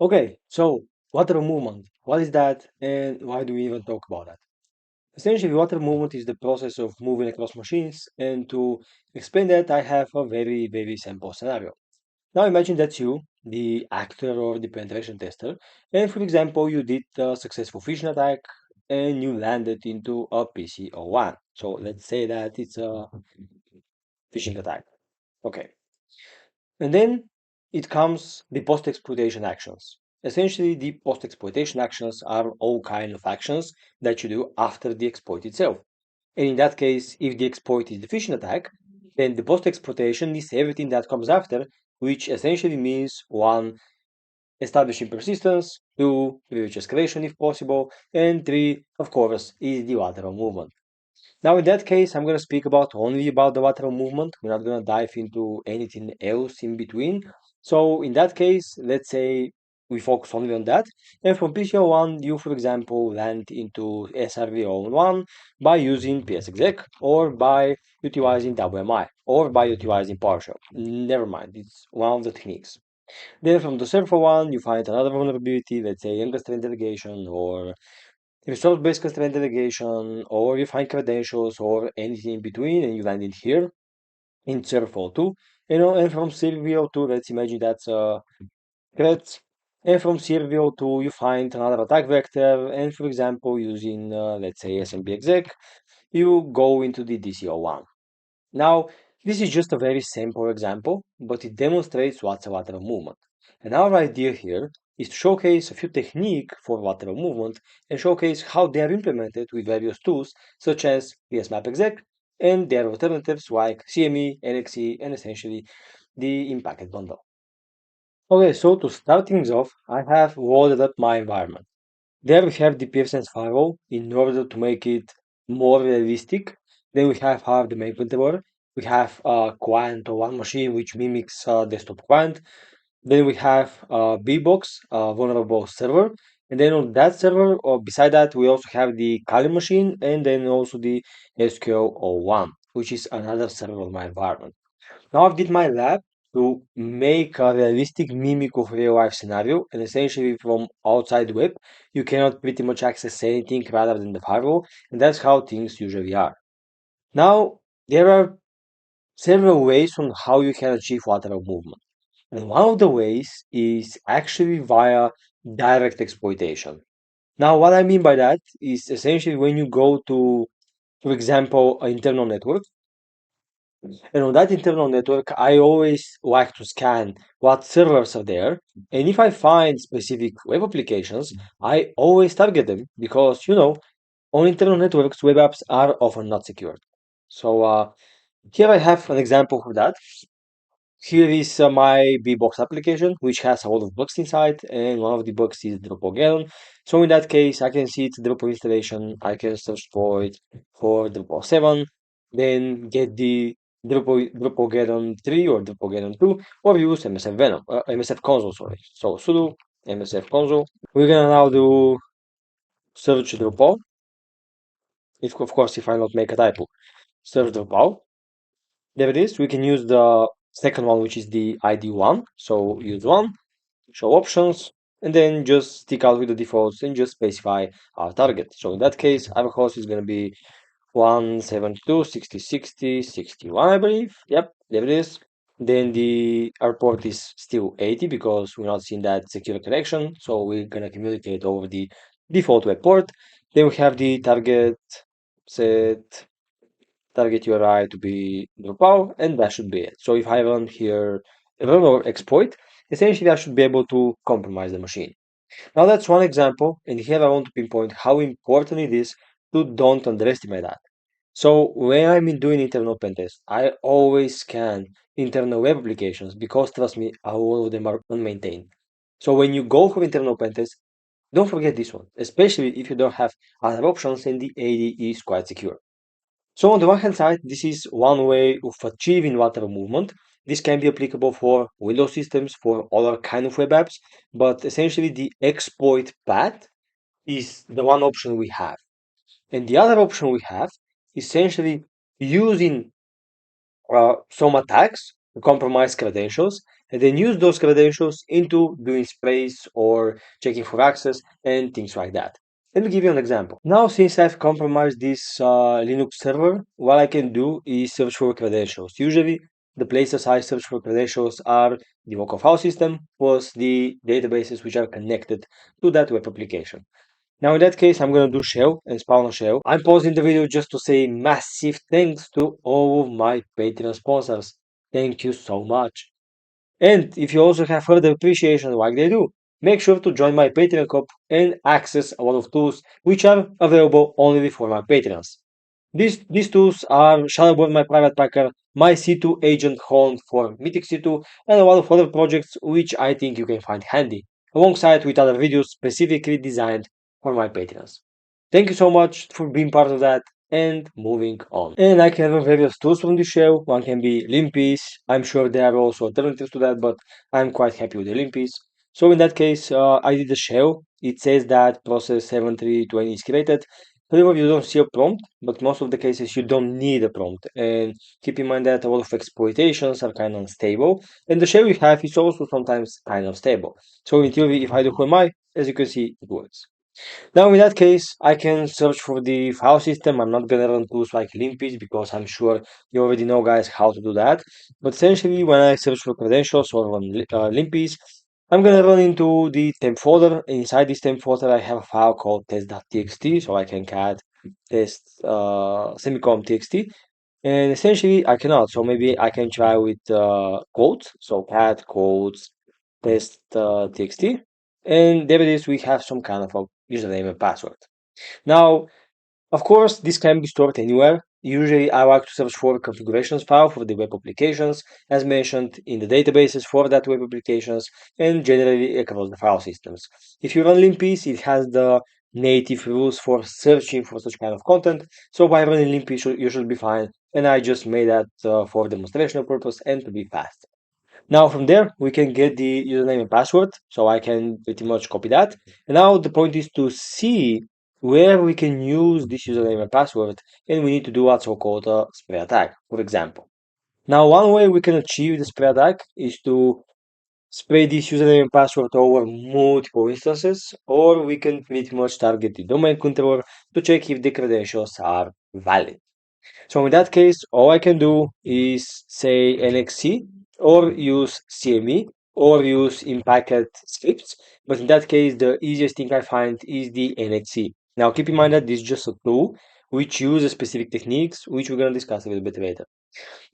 Okay, so lateral movement. What is that and why do we even talk about that? Essentially, lateral movement is the process of moving across machines, and to explain that, I have a very simple scenario. Now imagine that's you, the actor or the penetration tester, and for example, you did a successful phishing attack and you landed into a PC01. So let's say that it's a phishing attack. Okay. And then it comes the post-exploitation actions. Essentially, the post-exploitation actions are all kind of actions that you do after the exploit itself. And in that case, if the exploit is the phishing attack, then the post-exploitation is everything that comes after, which essentially means one, establishing persistence, two, privilege escalation if possible, and three, of course, is the lateral movement. Now, in that case, I'm going to speak about only about the lateral movement. We're not going to dive into anything else in between. So, in that case, let's say we focus only on that. And from PCO1, you, for example, land into SRV01 by using PSExec or by utilizing WMI or by utilizing PowerShell. Never mind, it's one of the techniques. Then from the server one, you find another vulnerability, let's say unconstrained delegation or resource-based constraint delegation, or you find credentials or anything in between, and you land in here in server 2. And from server 2, let's imagine that's a threat. And from server 2, you find another attack vector, and for example, using let's say Psmapexec, you go into the DCO1. Now, this is just a very simple example, but it demonstrates what's a lateral movement. And our idea here is to showcase a few techniques for lateral movement and showcase how they are implemented with various tools such as Psmapexec and their alternatives like CME, NXE, and essentially the Impacket bundle. Okay, so to start things off, I have loaded up my environment. There we have the PFSense firewall in order to make it more realistic. Then we have the main controller. We have a client or one machine which mimics a desktop client. Then we have a B-box, a vulnerable server. And then on that server, or beside that, we also have the Kali machine and then also the SQL01, which is another server of my environment. Now I've did my lab to make a realistic mimic of real life scenario, and essentially from outside web, you cannot pretty much access anything rather than the firewall, and that's how things usually are. Now, there are several ways on how you can achieve lateral movement. And one of the ways is actually via direct exploitation. Now, what I mean by that is essentially when you go to, for example, an internal network. And on that internal network, I always like to scan what servers are there. And if I find specific web applications, I always target them because, on internal networks, web apps are often not secured. So here I have an example of that. Here is my bbox application, which has a lot of bugs inside, and one of the bugs is Drupal. So in that case, I can see it's Drupal installation. I can search for it for Drupal 7, then get the Drupal 3 or Drupal 2, or use MSF Venom, MSF console, sorry. So sudo MSF console. We're gonna now do search Drupal. If of course if I not make a typo, search Drupal. There it is. We can use the second one, which is the ID one. So use one, show options, and then just stick out with the defaults and just specify our target. So in that case, our host is going to be 172.60.60.61, I believe. Yep, there it is. Then our port is still 80 because we're not seeing that secure connection. So we're going to communicate over the default web port. Then we have the target set target URI to be Drupal, and that should be it. So if I run here, run or exploit, essentially I should be able to compromise the machine. Now that's one example, and here I want to pinpoint how important it is to don't underestimate that. So when I'm doing internal pen test, I always scan internal web applications because trust me, all of them are unmaintained. So when you go for internal pen test, don't forget this one, especially if you don't have other options and the AD is quite secure. So on the one hand side, this is one way of achieving lateral movement. This can be applicable for Windows systems, for other kind of web apps, but essentially the exploit path is the one option we have. And the other option we have is essentially using some attacks to compromise credentials and then use those credentials into doing sprays or checking for access and things like that. Let me give you an example. Now, since I've compromised this Linux server, what I can do is search for credentials. Usually, the places I search for credentials are the local file system plus the databases which are connected to that web application. Now, in that case, I'm going to do shell and spawn a shell. I'm pausing the video just to say massive thanks to all of my Patreon sponsors. Thank you so much. And if you also have further appreciation like they do, make sure to join my Patreon club and access a lot of tools which are available only for my Patreons. These tools are Shadowboard My Private Packer, my C2 Agent Horn for Mythic C2, and a lot of other projects which I think you can find handy, alongside with other videos specifically designed for my patrons. Thank you so much for being part of that, and moving on. And I can have various tools from the shell. One can be Limpies. I'm sure there are also alternatives to that, but I'm quite happy with the Limpies. So in that case, I did the shell. It says that process 7320 is created. However, you don't see a prompt, but most of the cases you don't need a prompt. And keep in mind that a lot of exploitations are kind of unstable, and the shell you have is also sometimes kind of stable. So in theory, if I do my, as you can see, it works. Now, in that case, I can search for the file system. I'm not gonna run tools like Limpies because I'm sure you already know, guys, how to do that. But essentially, when I search for credentials or on Limpies, I'm gonna run into the temp folder. Inside this temp folder, I have a file called test.txt, so I can cat test semicolon txt. And essentially, I cannot. So maybe I can try with quotes. So cat quotes test txt. And there it is. We have some kind of a username and password. Now, of course, this can be stored anywhere. Usually, I like to search for configurations file for the web applications, as mentioned in the databases for that web applications, and generally across the file systems. If you run Limpies, it has the native rules for searching for such kind of content. So by running Limpies, you should be fine. And I just made that for demonstrational purpose and to be fast. Now from there, we can get the username and password. So I can pretty much copy that. And now the point is to see where we can use this username and password. And we need to do what's so-called a spray attack, for example. Now, one way we can achieve the spray attack is to spray this username and password over multiple instances, or we can pretty much target the domain controller to check if the credentials are valid. So in that case, all I can do is say NXC or use CME or use Impacket scripts. But in that case, the easiest thing I find is the NXC. Now keep in mind that this is just a tool which uses specific techniques, which we're going to discuss a little bit later.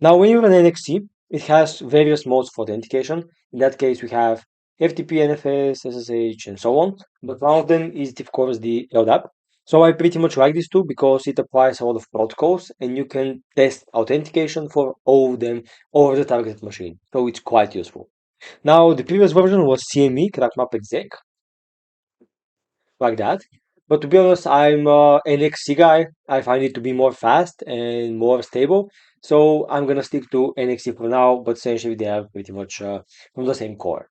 Now, when you run NXC, it has various modes for authentication. In that case, we have FTP, NFS, SSH, and so on. But one of them is, of course, the LDAP. So I pretty much like this tool because it applies a lot of protocols and you can test authentication for all of them over the targeted machine. So it's quite useful. Now, the previous version was CME, Psmapexec, like that. But to be honest, I'm an XC guy. I find it to be more fast and more stable. So I'm gonna stick to NXC for now, but essentially they are pretty much from the same core.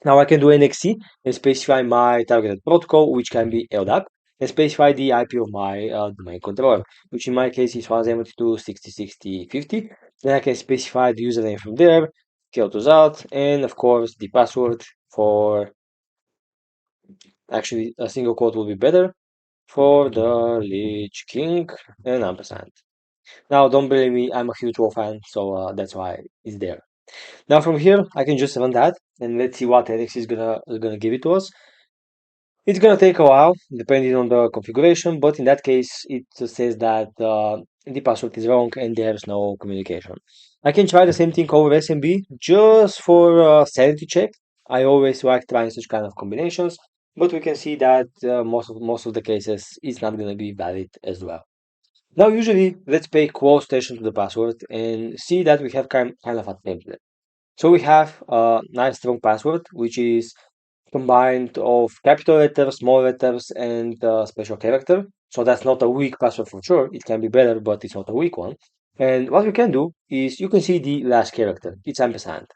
Now I can do NXC and specify my targeted protocol, which can be LDAP, and specify the IP of my domain controller, which in my case is 172.60.60.50. Then I can specify the username from there, kill to that, and of course the password for actually a single quote will be better for the Lich King and ampersand. Now, don't blame me, I'm a huge WoW fan, so that's why it's there. Now, from here, I can just run that, and let's see what Alex is gonna give it to us. It's gonna take a while, depending on the configuration, but in that case, it says that the password is wrong and there's no communication. I can try the same thing over SMB just for sanity check. I always like trying such kind of combinations, but we can see that most of the cases it's not gonna be valid as well. Now, usually, let's pay close attention to the password and see that we have kind of a template. So we have a nice strong password, which is combined of capital letters, small letters, and special character. So that's not a weak password for sure. It can be better, but it's not a weak one. And what we can do is you can see the last character. It's ampersand.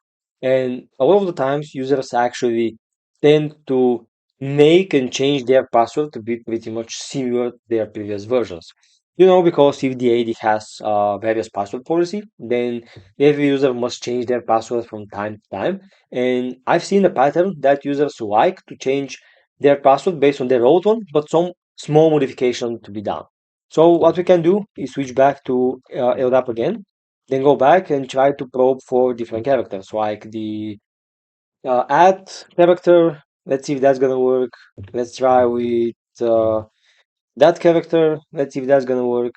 And a lot of the times users actually tend to make and change their password to be pretty much similar to their previous versions. Because if the AD has various password policy, then every user must change their password from time to time. And I've seen a pattern that users like to change their password based on their old one, but some small modification to be done. So what we can do is switch back to LDAP again, then go back and try to probe for different characters, like the add character. Let's see if that's gonna work. Let's try with that character. Let's see if that's gonna work.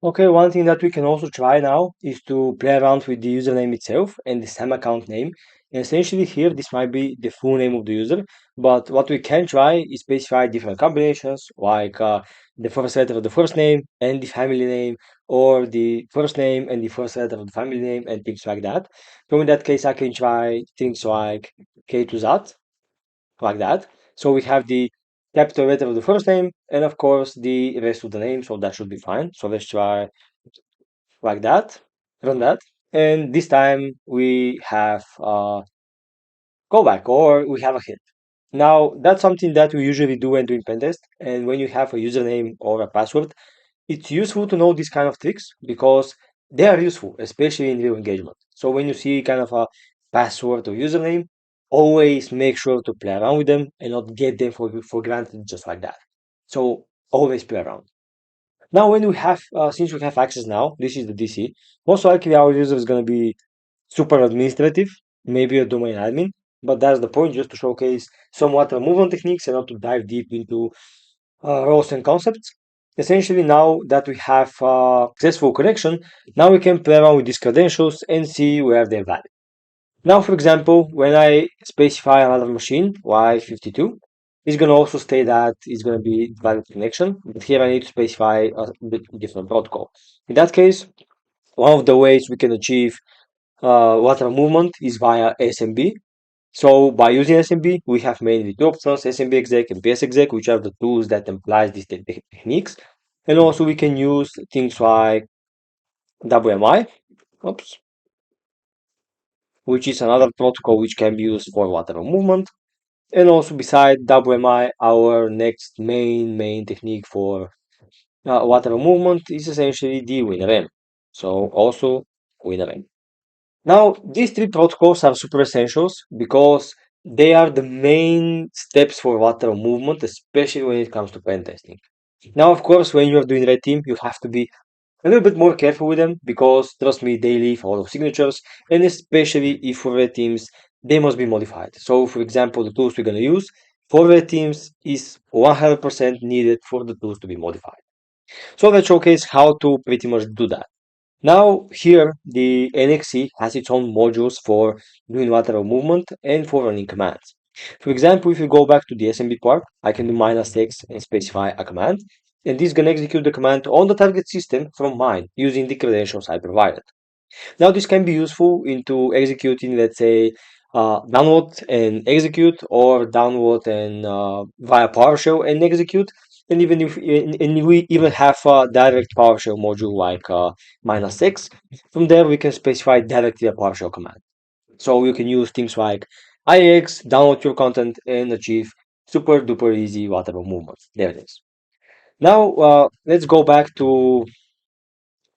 Okay, one thing that we can also try now is to play around with the username itself and the SAM account name. And essentially here, this might be the full name of the user, but what we can try is specify different combinations, like the first letter of the first name and the family name, or the first name and the first letter of the family name, and things like that. So in that case, I can try things like K to Z, like that. So we have the capital letter of the first name, and of course the rest of the name, so that should be fine. So let's try like that, run that, and this time we have callback or we have a hit. Now that's something that we usually do when doing pen test, and when you have a username or a password, it's useful to know these kind of tricks because they are useful, especially in real engagement. So when you see kind of a password or username, always make sure to play around with them and not get them for granted just like that. So always play around. Now, since we have access now, this is the DC. Most likely, our user is going to be super administrative, maybe a domain admin, but that's the point, just to showcase some water movement techniques and not to dive deep into roles and concepts. Essentially, now that we have successful connection, now we can play around with these credentials and see where they're valid. Now, for example, when I specify another machine, Y52, it's going to also state that it's going to be valid connection, but here I need to specify a different protocol. In that case, one of the ways we can achieve lateral movement is via SMB. So by using SMB, we have mainly two options, SMB-exec and PSExec, which are the tools that imply these techniques. And also we can use things like WMI, oops, which is another protocol which can be used for lateral movement. And also beside WMI, our next main technique for lateral movement is essentially the WinRM. So also WinRM. Now, these three protocols are super essentials because they are the main steps for lateral movement, especially when it comes to pen testing. Now, of course, when you're doing red team, you have to be a little bit more careful with them because, trust me, they leave a lot of signatures, and especially if for red teams, they must be modified. So, for example, the tools we're going to use for red teams is 100% needed for the tools to be modified. So let's showcase how to pretty much do that. Now here the NXC has its own modules for doing lateral movement and for running commands. For example, if you go back to the SMB part, I can do -X and specify a command, and this is going to execute the command on the target system from mine using the credentials I provided. Now this can be useful into executing, let's say, download and execute, or download and via PowerShell and execute. And even if and we even have a direct PowerShell module like -X. From there we can specify directly a PowerShell command. So you can use things like IX, download your content, and achieve super duper easy lateral movements. There it is. Now let's go back to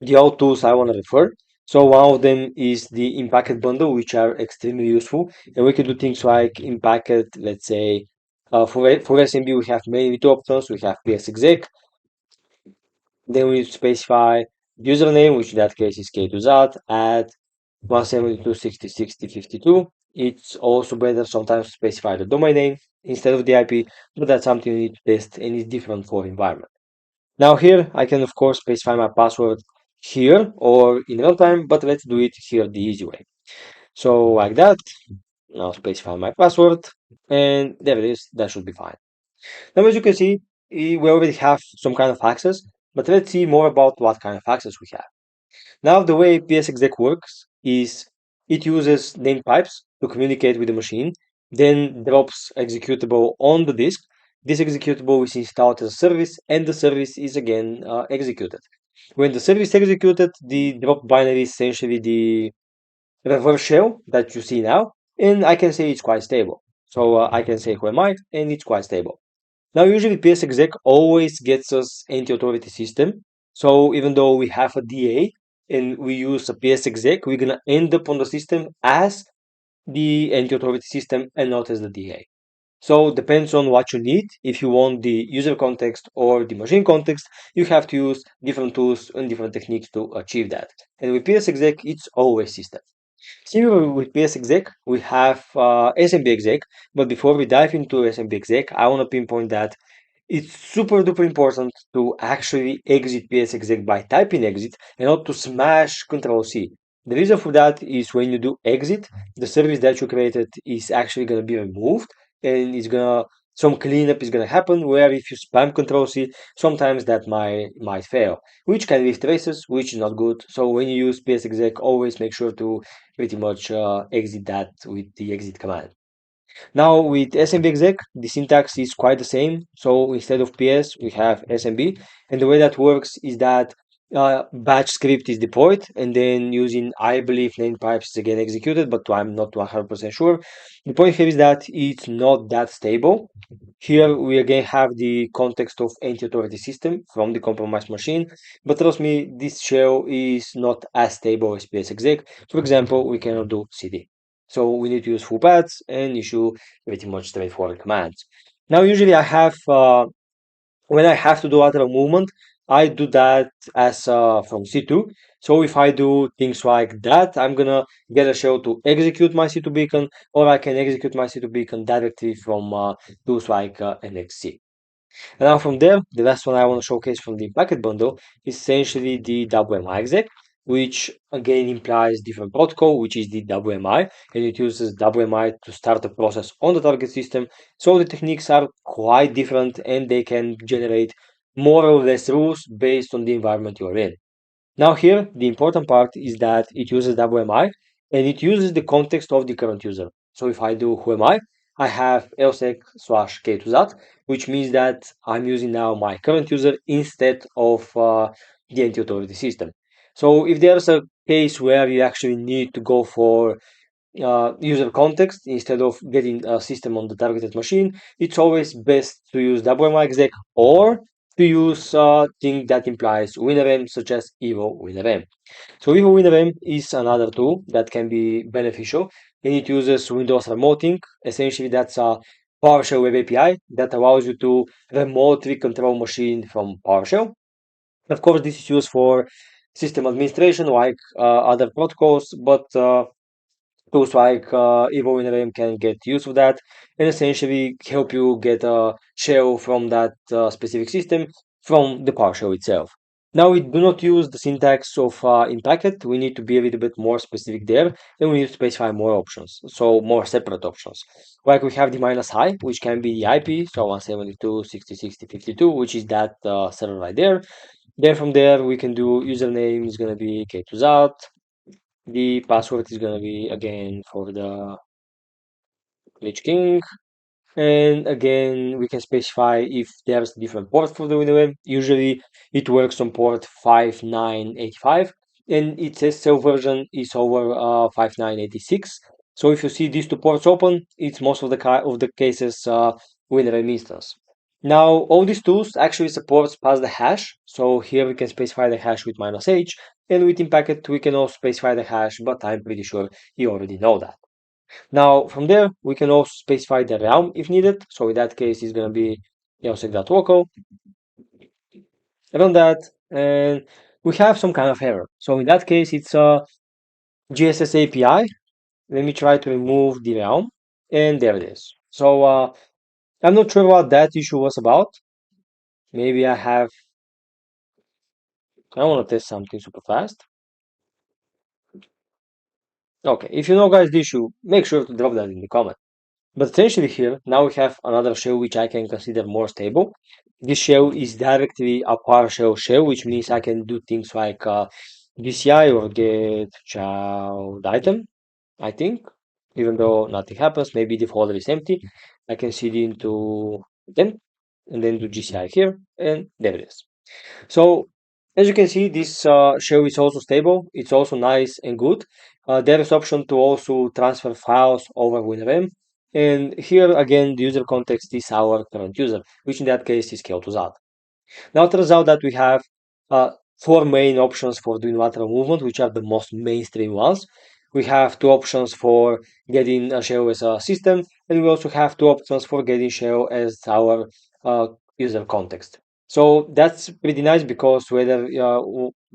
the old tools I want to refer. So one of them is the Impacket bundle, which are extremely useful, and we can do things like Impacket. Let's say for SMB we have mainly two options. We have PSExec, then we specify username, which in that case is K to Z at 172.60.60.52. It's also better sometimes to specify the domain name instead of the IP, but that's something you need to test and it's different for environment. Now here, I can of course specify my password here or in real time, but let's do it here the easy way. So like that, now specify my password, and there it is, that should be fine. Now as you can see, we already have some kind of access, but let's see more about what kind of access we have. Now the way PSExec works is it uses named pipes to communicate with the machine, then drops executable on the disk. This executable is installed as a service, and the service is again executed. When the service is executed, the drop binary is essentially the reverse shell that you see now, and I can say it's quite stable. So I can say who am I, and it's quite stable. Now, usually PSExec always gets us anti-authority system. So even though we have a DA and we use a PSExec, we're gonna end up on the system as the anti-authority system and not as the DA. So depends on what you need. If you want the user context or the machine context, you have to use different tools and different techniques to achieve that. And with PSExec, it's always system. Here with PSExec, we have SMBexec, but before we dive into SMBexec, I want to pinpoint that it's super duper important to actually exit PSExec by typing exit and not to smash Control C. The reason for that is when you do exit, the service that you created is actually going to be removed and it's gonna some cleanup is gonna happen where if you spam Control C, sometimes that might fail, which can leave traces, which is not good. So when you use PSExec, always make sure to pretty much exit that with the exit command. Now with SMBexec, the syntax is quite the same. So instead of PS, we have SMB. And the way that works is that batch script is deployed and then using, I believe, named pipes is again executed, but I'm not 100% sure. The point here is that it's not that stable. Here we again have the context of anti-authority system from the compromised machine, but trust me, this shell is not as stable as PSExec. For example, we cannot do CD. So we need to use full paths and issue pretty much straightforward commands. Now, usually I have, when I have to do lateral movement, I do that as from C2. So if I do things like that, I'm gonna get a shell to execute my C2 beacon, or I can execute my C2 beacon directly from tools like NXC. And now from there, the last one I want to showcase from the Impacket bundle is essentially the WMI exec, which again implies different protocol, which is the WMI, and it uses WMI to start the process on the target system. So the techniques are quite different and they can generate more or less rules based on the environment you're in. Now here, the important part is that it uses WMI and it uses the context of the current user. So if I do who am I have lsec slash k to that, which means that I'm using now my current user instead of the anti-authority system. So if there's a case where you actually need to go for user context instead of getting a system on the targeted machine, it's always best to use WMI exec or to use thing that implies WinRM such as Evo WinRM. So Evo WinRM is another tool that can be beneficial and it uses Windows remoting. Essentially, that's a PowerShell web API that allows you to remotely control machine from PowerShell. Of course, this is used for system administration like other protocols, but tools like Evo WinRM can get use of that and essentially help you get a shell from that specific system from the PowerShell itself. Now we do not use the syntax of Impacket. We need to be a little bit more specific there, and we need to specify more options, so more separate options. Like we have the -i, which can be the IP, so 172.60.60.52, which is that server right there. Then from there we can do username is gonna be k to that. The password is gonna be again for the Lich King. And again, we can specify if there's a different port for the WinRM. Usually it works on port 5985 and its SSL version is over 5986. So if you see these two ports open, it's most of the cases WinRM instance. Now, all these tools actually supports pass the hash. So here we can specify the hash with -h, and with Impacket we can also specify the hash, but I'm pretty sure you already know that. Now, from there, we can also specify the realm if needed. So in that case, it's going to be local. Run that, and we have some kind of error. So in that case, it's a GSS API. Let me try to remove the realm, and there it is. So I'm not sure what that issue was about. Maybe I want to test something super fast. Okay, if you know guys the issue, make sure to drop that in the comment. But essentially here, now we have another shell which I can consider more stable. This shell is directly a PowerShell shell, which means I can do things like DCI or get child item, I think. Even though nothing happens, maybe the folder is empty. I can cd into them and then do GCI here, and there it is. So as you can see, this shell is also stable. It's also nice and good. There is option to also transfer files over WinRM. And here again, the user context is our current user, which in that case is K2Z. Now it turns out that we have uh, four main options for doing lateral movement, which are the most mainstream ones. We have two options for getting a shell as a system, and we also have two options for getting shell as our uh, user context. So that's pretty nice because whether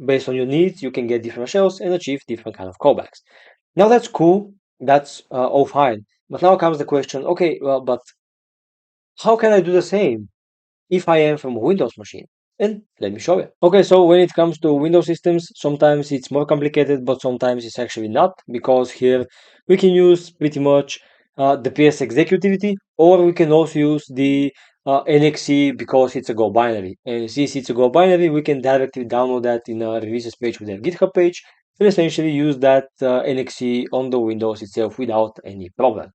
based on your needs, you can get different shells and achieve different kind of callbacks. Now that's cool. That's all fine. But now comes the question, okay, well, but how can I do the same if I am from a Windows machine? And let me show you. Okay, so when it comes to Windows systems, sometimes it's more complicated, but sometimes it's actually not, because here we can use pretty much the PS executivity, or we can also use the NXE because it's a Go binary. And since it's a Go binary, we can directly download that in a releases page with their GitHub page, and essentially use that NXE on the Windows itself without any problem.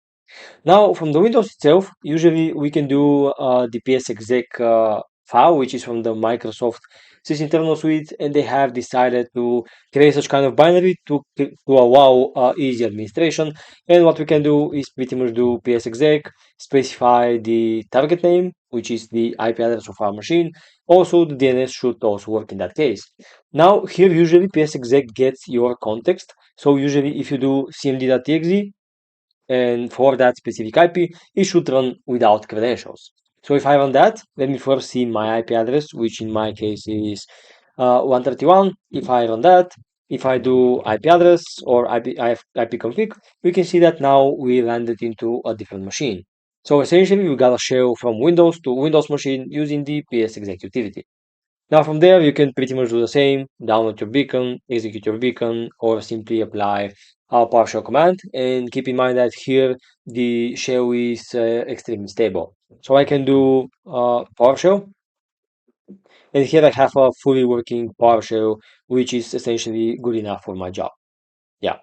Now, from the Windows itself, usually we can do the psexec file, which is from the Microsoft sysinternal suite, and they have decided to create such kind of binary to allow easy administration. And what we can do is pretty much do psexec, specify the target name, which is the IP address of our machine. Also, the DNS should also work in that case. Now, here usually psexec gets your context. So usually if you do cmd.exe, and for that specific IP, it should run without credentials. So if I run that, let me first see my IP address, which in my case is 131. If I run that, if I do IP address or IP config, we can see that now we landed into a different machine. So essentially, we got a shell from Windows to Windows machine using the PS executivity. Now from there, you can pretty much do the same, download your beacon, execute your beacon, or simply apply our PowerShell command. And keep in mind that here the shell is extremely stable. So I can do PowerShell, and here I have a fully working PowerShell, which is essentially good enough for my job. Yeah.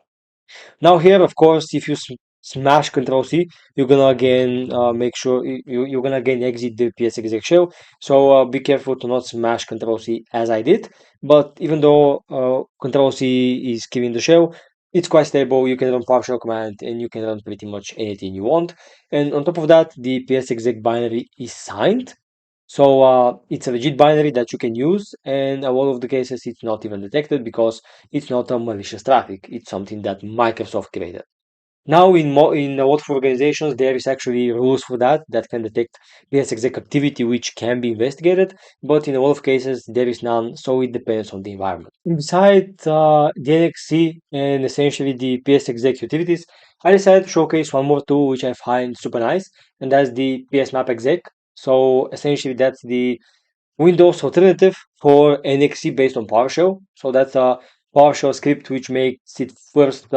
Now here, of course, if you smash Control C, you're gonna again make sure you're gonna again exit the psexec shell. So be careful to not smash Control C as I did. But even though Control C is killing the shell, it's quite stable. You can run PowerShell command and you can run pretty much anything you want. And on top of that, the psexec binary is signed. So it's a legit binary that you can use, and a lot of the cases it's not even detected because it's not a malicious traffic. It's something that Microsoft created. Now, in a lot of organizations, there is actually rules for that can detect PSexec activity, which can be investigated. But in a lot of cases, there is none, so it depends on the environment. Besides the NXC and essentially the PSexec utilities, I decided to showcase one more tool which I find super nice, and that's the Psmapexec. So essentially, that's the Windows alternative for NXC based on PowerShell. So that's a PowerShell script which makes it first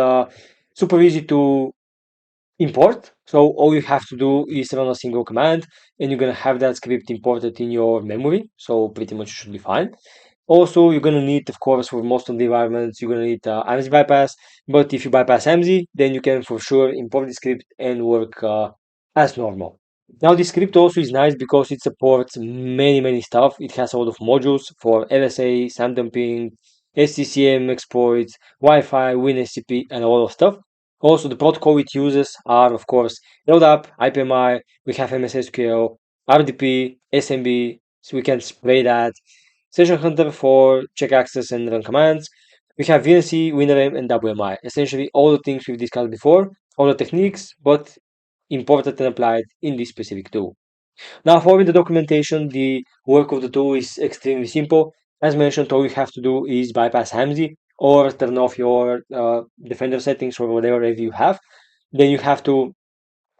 super easy to import. So all you have to do is run a single command and you're gonna have that script imported in your memory. So pretty much should be fine. Also, you're gonna need, of course, for most of the environments, you're gonna need AMSI bypass. But if you bypass AMSI, then you can for sure import the script and work as normal. Now, this script also is nice because it supports many stuff. It has a lot of modules for LSA, SAM dumping, SCCM exploits, Wi-Fi, WinSCP, and a lot of stuff. Also, the protocol it uses are, of course, LDAP, IPMI, we have MSSQL, RDP, SMB, so we can spray that. Session Hunter for check access and run commands. We have VNC, WinRM, and WMI. Essentially, all the things we've discussed before, all the techniques, but imported and applied in this specific tool. Now, following the documentation, the work of the tool is extremely simple. As mentioned, all you have to do is bypass HAMSI or turn off your Defender settings or whatever you have. Then you have to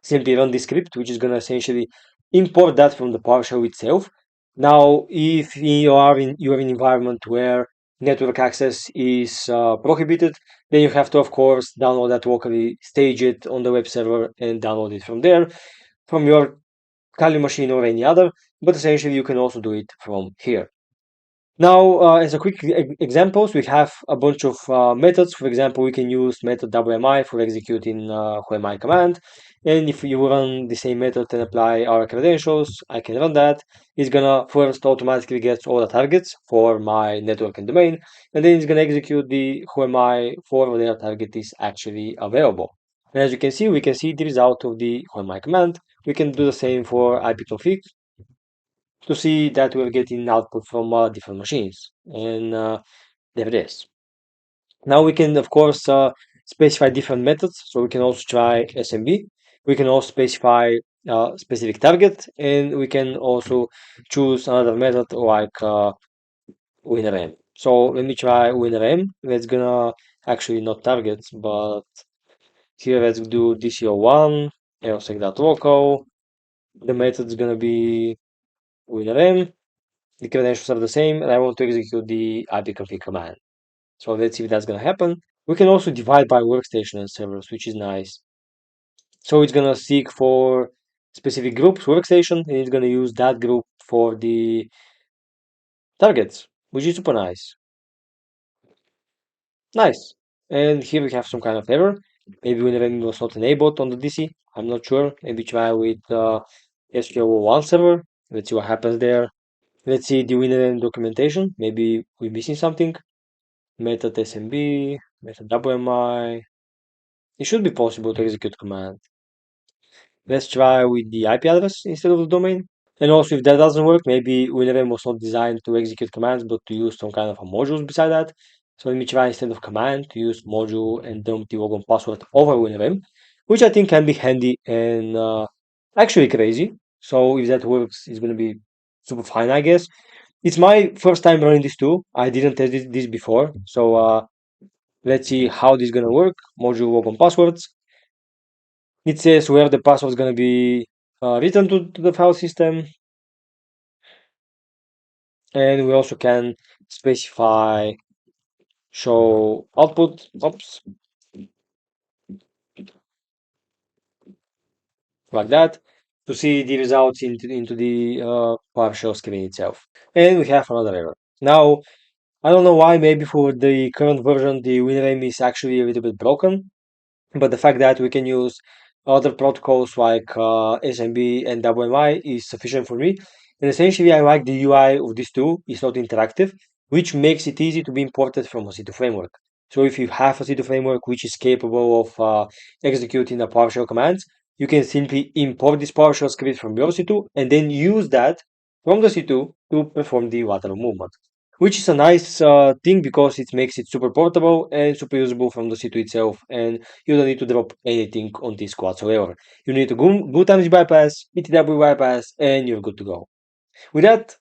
simply run this script, which is going to essentially import that from the PowerShell itself. Now, if you are in an environment where network access is prohibited, then you have to, of course, download that locally, stage it on the web server, and download it from there, from your Kali machine or any other. But essentially, you can also do it from here. Now, as a quick examples, we have a bunch of methods. For example, we can use method WMI for executing WMI command. And if you run the same method and apply our credentials, I can run that. It's gonna first automatically get all the targets for my network and domain, and then it's gonna execute the WMI for whatever target is actually available. And as you can see, we can see the result of the on my command. We can do the same for ipconfig to see that we're getting output from different machines. And there it is. Now we can, of course, specify different methods. So we can also try SMB. We can also specify specific target, and we can also choose another method like winrm. So let me try winrm. That's gonna actually not targets, but here let's do DCO1, local. The method is gonna be winrm. The credentials are the same, and I want to execute the ipconfig command. So let's see if that's gonna happen. We can also divide by workstation and servers, which is nice. So it's gonna seek for specific groups, workstation, and it's gonna use that group for the targets, which is super nice. Nice. And here we have some kind of error. Maybe when was not enabled on the DC. I'm not sure. Maybe try with SQL1 server. Let's see what happens there. Let's see the WinRM documentation. Maybe we're missing something. Method SMB, method WMI. It should be possible to execute command. Let's try with the IP address instead of the domain. And also, if that doesn't work, maybe WinRM was not designed to execute commands, but to use some kind of a modules beside that. So let me try instead of command to use module and dump the logon password over WinRM, which I think can be handy and actually crazy. So if that works, it's going to be super fine, I guess. It's my first time running this tool. I didn't test this before. So let's see how this is going to work. Module logon passwords. It says where the password is going to be written to the file system. And we also can specify show output, oops, like that, to see the results into the PowerShell screen itself. And we have another error. Now, I don't know why, maybe for the current version, the WinRAM is actually a little bit broken. But the fact that we can use other protocols like SMB and WMI is sufficient for me. And essentially, I like the UI of this tool. It's not interactive, which makes it easy to be imported from a C2 framework. So if you have a C2 framework which is capable of executing the PowerShell commands, you can simply import this PowerShell script from your C2 and then use that from the C2 to perform the lateral movement, which is a nice thing because it makes it super portable and super usable from the C2 itself, and you don't need to drop anything on disk whatsoever. You need to go times bypass, PTW bypass, and you're good to go. With that,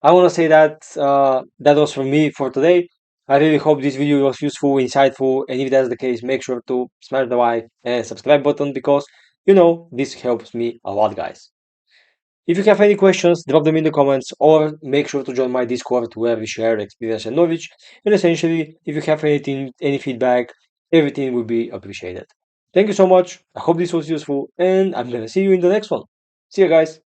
I want to say that that was from me for today. I really hope this video was useful, insightful, and if that's the case, make sure to smash the like and subscribe button because this helps me a lot, guys. If you have any questions, drop them in the comments or make sure to join my Discord where we share experience and knowledge. And essentially, if you have anything, any feedback, everything will be appreciated. Thank you so much. I hope this was useful and I'm gonna see you in the next one. See you guys.